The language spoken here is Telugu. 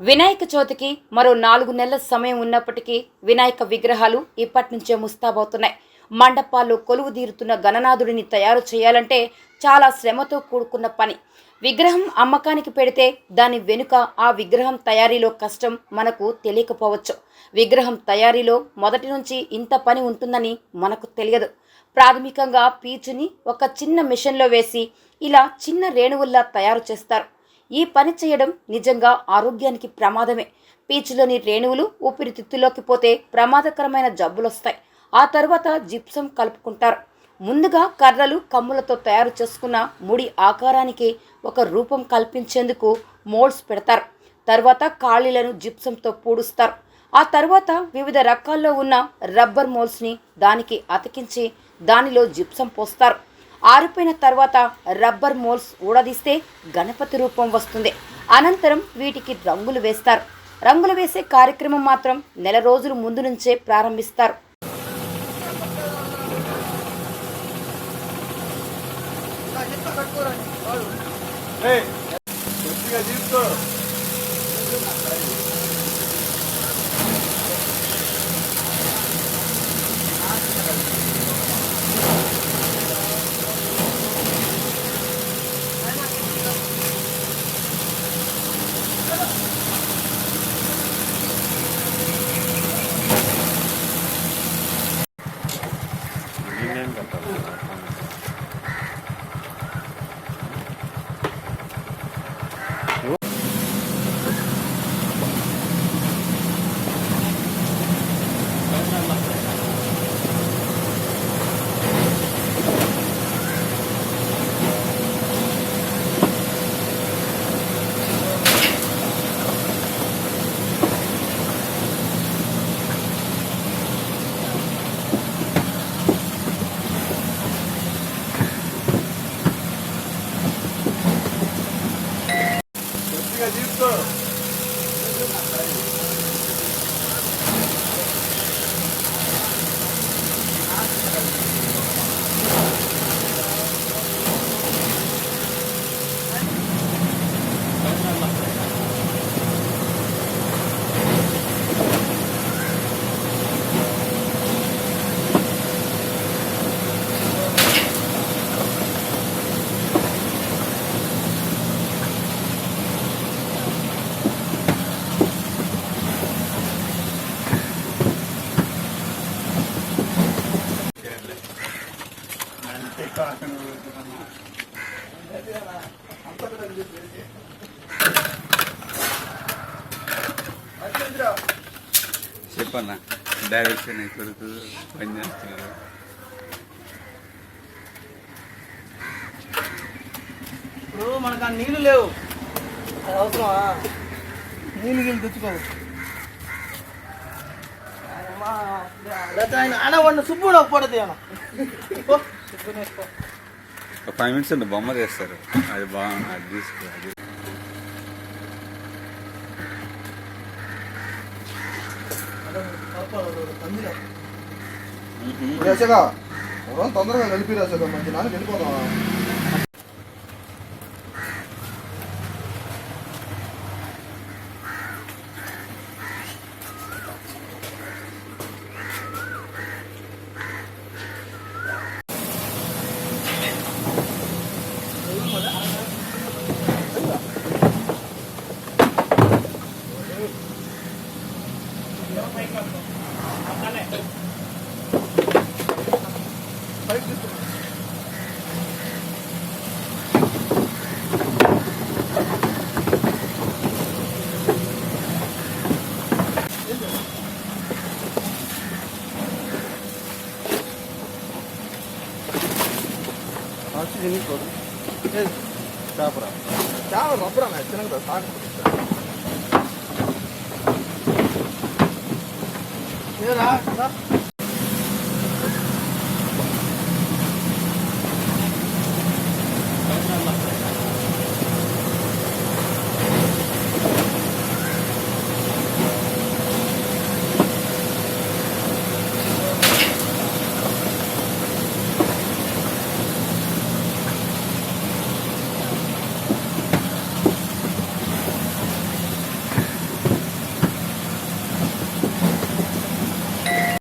వినాయక చవితికి మరో 4 నెలల సమయం ఉన్నప్పటికీ వినాయక విగ్రహాలు ఇప్పటి నుంచే ముస్తాబవుతున్నాయి. మండపాల్లో కొలువుదీరుతున్న గణనాథుడిని తయారు చేయాలంటే చాలా శ్రమతో కూడుకున్న పని. విగ్రహం అమ్మకానికి పెడితే దాని వెనుక ఆ విగ్రహం తయారీలో కష్టం మనకు తెలియకపోవచ్చు. విగ్రహం తయారీలో మొదటి నుంచి ఇంత పని ఉంటుందని మనకు తెలియదు. ప్రాథమికంగా పీచుని ఒక చిన్న మిషన్లో వేసి ఇలా చిన్న రేణువుల్లా తయారు చేస్తారు. ఈ పని చేయడం నిజంగా ఆరోగ్యానికి ప్రమాదమే. పీచులోని రేణువులు ఊపిరితిత్తులోకి పోతే ప్రమాదకరమైన జబ్బులొస్తాయి. ఆ తర్వాత జిప్సం కలుపుకుంటారు. ముందుగా కర్రలు కమ్ములతో తయారు చేసుకున్న ముడి ఆకారానికి ఒక రూపం కల్పించేందుకు మోల్డ్స్ పెడతారు. తర్వాత ఖాళీలను జిప్సంతో పూడుస్తారు. ఆ తర్వాత వివిధ రకాల్లో ఉన్న రబ్బర్ మోల్డ్స్ని దానికి అతికించి దానిలో జిప్సం పోస్తారు. ఆరిపోయిన తర్వాత రబ్బర్ మోల్డ్స్ ఊడదీస్తే గణపతి రూపం వస్తుంది. అనంతరం వీటికి రంగులు వేస్తారు. రంగులు వేసే కార్యక్రమం మాత్రం నెల రోజుల ముందు నుంచే ప్రారంభిస్తారు. చెప్పన్నా డైరెక్షన్ కొడుకు పని చేస్తున్నారు. ఇప్పుడు మనకు ఆ నీళ్ళు లేవు, అవసరమా? నీళ్ళు తెచ్చుకోవు. ఆయన వండు సుబ్బు పడదు. ఒక 5 minutes ఉంది, బొమ్మ చేస్తారు. అది బాగుంది, అది తీసుకో. తొందరగా కలిపి రాసేదా మంచి నాన్న వెళ్ళిపోతావా? చేపరా చేప రబ్బరా చిన్నగా సాగు